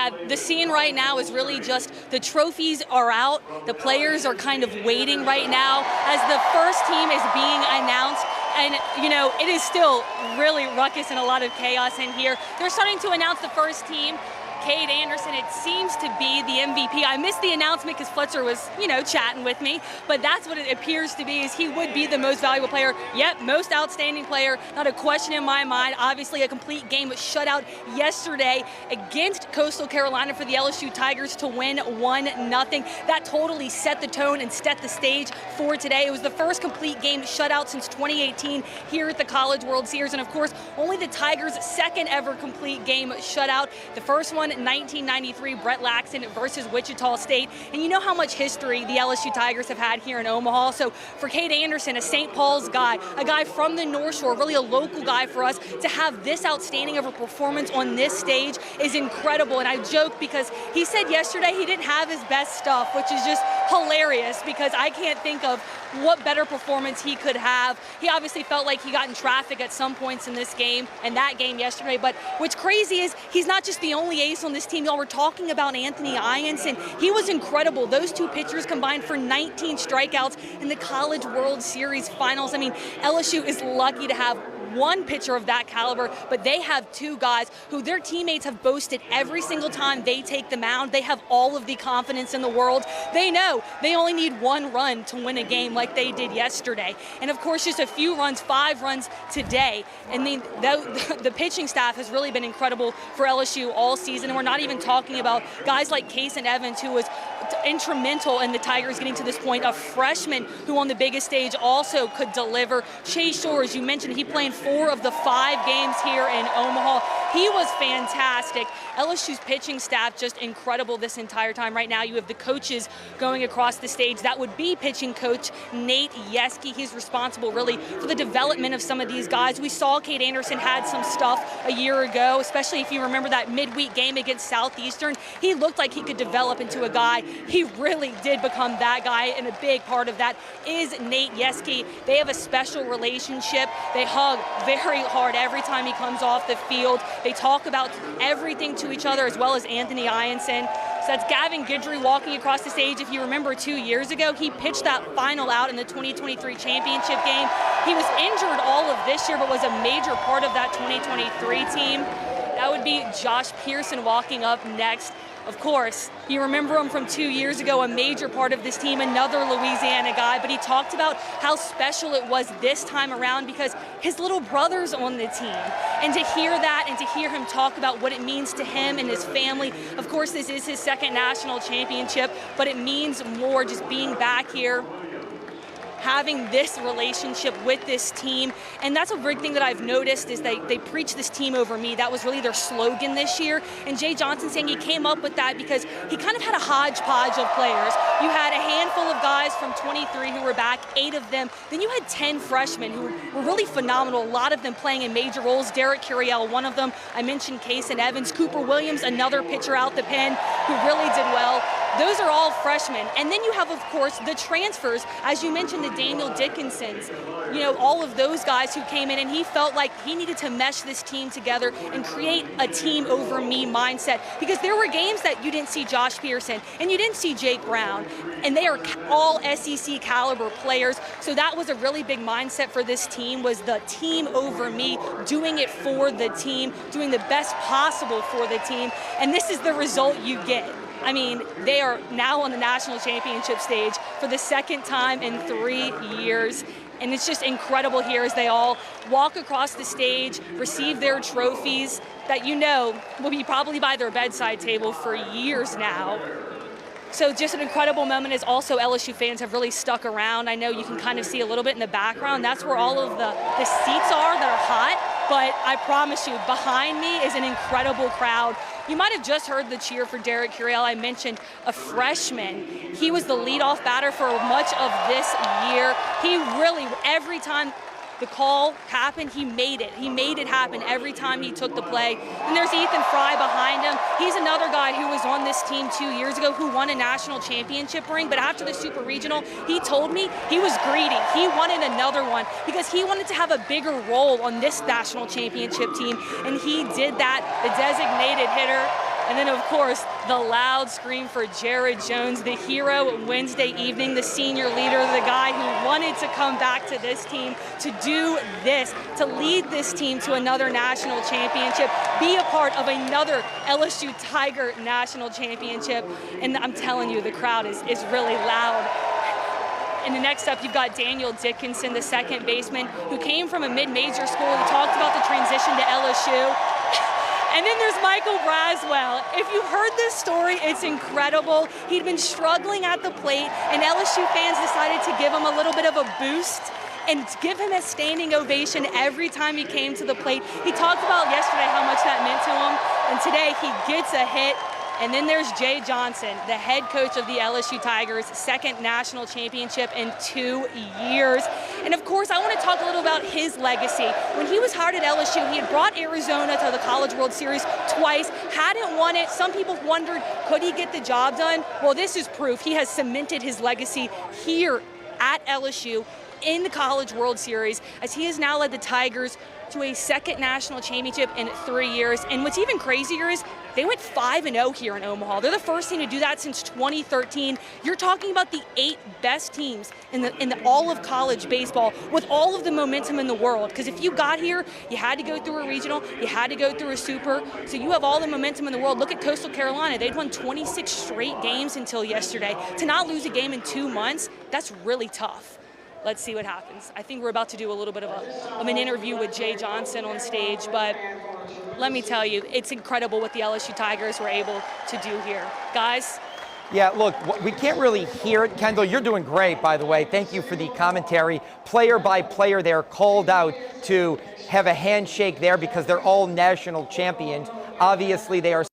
Yeah, the scene right now is really just the trophies are out. The players are kind of waiting right now as the first team is being announced. And, you know, it is still really ruckus and a lot of chaos in here. They're starting to announce the first team. Cade Anderson, it seems to be the MVP. I missed the announcement because Fletcher was, you know, chatting with me, but that's what it appears to be, is he would be the most valuable player. Yep, most outstanding player, not a question in my mind. Obviously a complete game shutout yesterday against Coastal Carolina for the LSU Tigers to win 1-0. That totally set the tone and set the stage for today. It was the first complete game shutout since 2018 here at the College World Series, and of course, only the Tigers' second ever complete game shutout. The first one, 1993, Brett Laxton versus Wichita State. And you know how much history the LSU Tigers have had here in Omaha. So for Cade Anderson, a St. Paul's guy, a guy from the North Shore, really a local guy for us, to have this outstanding of a performance on this stage is incredible. And I joke because he said yesterday he didn't have his best stuff, which is just hilarious because I can't think of what better performance he could have. He obviously felt like he got in traffic at some points in this game and that game yesterday, but what's crazy is he's not just the only ace on this team. Y'all were talking about Anthony Ianson. He was incredible. Those two pitchers combined for 19 strikeouts in the College World Series finals. I mean, LSU is lucky to have one pitcher of that caliber, but they have two guys who their teammates have boasted every single time they take the mound. They have all of the confidence in the world. They know they only need one run to win a game like they did yesterday. And of course, just a few runs, 5 runs today. And the pitching staff has really been incredible for LSU all season. And we're not even talking about guys like Kason Evans, who was instrumental in the Tigers getting to this point, a freshman who on the biggest stage also could deliver. Chase Shores, you mentioned he played 4 of the 5 games here in Omaha. He was fantastic. LSU's pitching staff just incredible this entire time. Right now you have the coaches going across the stage. That would be pitching coach Nate Yeske. He's responsible really for the development of some of these guys. We saw Cade Anderson had some stuff a year ago, especially if you remember that midweek game against Southeastern. He looked like he could develop into a guy. He really did become that guy, and a big part of that is Nate Yeske. They have a special relationship. They hug very hard every time he comes off the field. They talk about everything to each other, as well as Anthony Ianson. So that's Gavin Guidry walking across the stage. If you remember 2 years ago, he pitched that final out in the 2023 championship game. He was injured all of this year, but was a major part of that 2023 team. That would be Josh Pearson walking up next. Of course, you remember him from 2 years ago, a major part of this team, another Louisiana guy, but he talked about how special it was this time around because his little brother's on the team. And to hear that and to hear him talk about what it means to him and his family, of course this is his second national championship, but it means more just being back here, having this relationship with this team. And that's a big thing that I've noticed is they preach this team over me. That was really their slogan this year. And Jay Johnson saying he came up with that because he kind of had a hodgepodge of players. You had a handful of guys from 23 who were back, 8 of them. Then you had 10 freshmen who were really phenomenal, a lot of them playing in major roles. Derek Curiel, one of them. I mentioned Kason Evans. Cooper Williams, another pitcher out the pen who really did well. Those are all freshmen. And then you have, of course, the transfers, as you mentioned, the Daniel Dickinsons, you know, all of those guys who came in, and he felt like he needed to mesh this team together and create a team over me mindset, because there were games that you didn't see Josh Pearson and you didn't see Jake Brown, and they are all SEC caliber players. So that was a really big mindset for this team, was the team over me, doing it for the team, doing the best possible for the team, and this is the result you get. I mean, they are now on the national championship stage for the second time in 3 years. And it's just incredible here as they all walk across the stage, receive their trophies that you know will be probably by their bedside table for years now. So just an incredible moment, as also LSU fans have really stuck around. I know you can kind of see a little bit in the background. That's where all of the seats are that are hot. But I promise you, behind me is an incredible crowd. You might have just heard the cheer for Derek Curiel. I mentioned a freshman. He was the leadoff batter for much of this year. He really, every time the call happened, he made it. He made it happen every time he took the play. And there's Ethan Fry behind him. He's another guy who was on this team 2 years ago who won a national championship ring, but after the Super Regional, he told me he was greedy. He wanted another one because he wanted to have a bigger role on this national championship team, and he did that. The designated hitter, And then, of course, the loud scream for Jared Jones, the hero Wednesday evening, the senior leader, the guy who wanted to come back to this team to do this, to lead this team to another national championship, be a part of another LSU Tiger national championship. And I'm telling you, the crowd is really loud. And the next up, you've got Daniel Dickinson, the second baseman, who came from a mid-major school. He talked about the transition to LSU. And then there's Michael Braswell. If you heard this story, it's incredible. He'd been struggling at the plate, and LSU fans decided to give him a little bit of a boost and give him a standing ovation every time he came to the plate. He talked about yesterday how much that meant to him, and today he gets a hit. And then there's Jay Johnson, the head coach of the LSU Tigers, second national championship in 2 years. And of course, I want to talk a little about his legacy. When he was hired at LSU, he had brought Arizona to the College World Series twice, hadn't won it. Some people wondered, could he get the job done? Well, this is proof. He has cemented his legacy here at LSU in the College World Series, as he has now led the Tigers to a second national championship in 3 years. And what's even crazier is they went 5-0 here in Omaha. They're the first team to do that since 2013. You're talking about the 8 best teams in the all of college baseball with all of the momentum in the world. Because if you got here, you had to go through a regional, you had to go through a super. So you have all the momentum in the world. Look at Coastal Carolina. They'd won 26 straight games until yesterday. To not lose a game in 2 months, that's really tough. Let's see what happens. I think we're about to do a little bit of an interview with Jay Johnson on stage, but let me tell you, it's incredible what the LSU Tigers were able to do here. Guys? Yeah, look, we can't really hear it. Kendall, you're doing great, by the way. Thank you for the commentary. Player by player, they're called out to have a handshake there because they're all national champions. Obviously, they are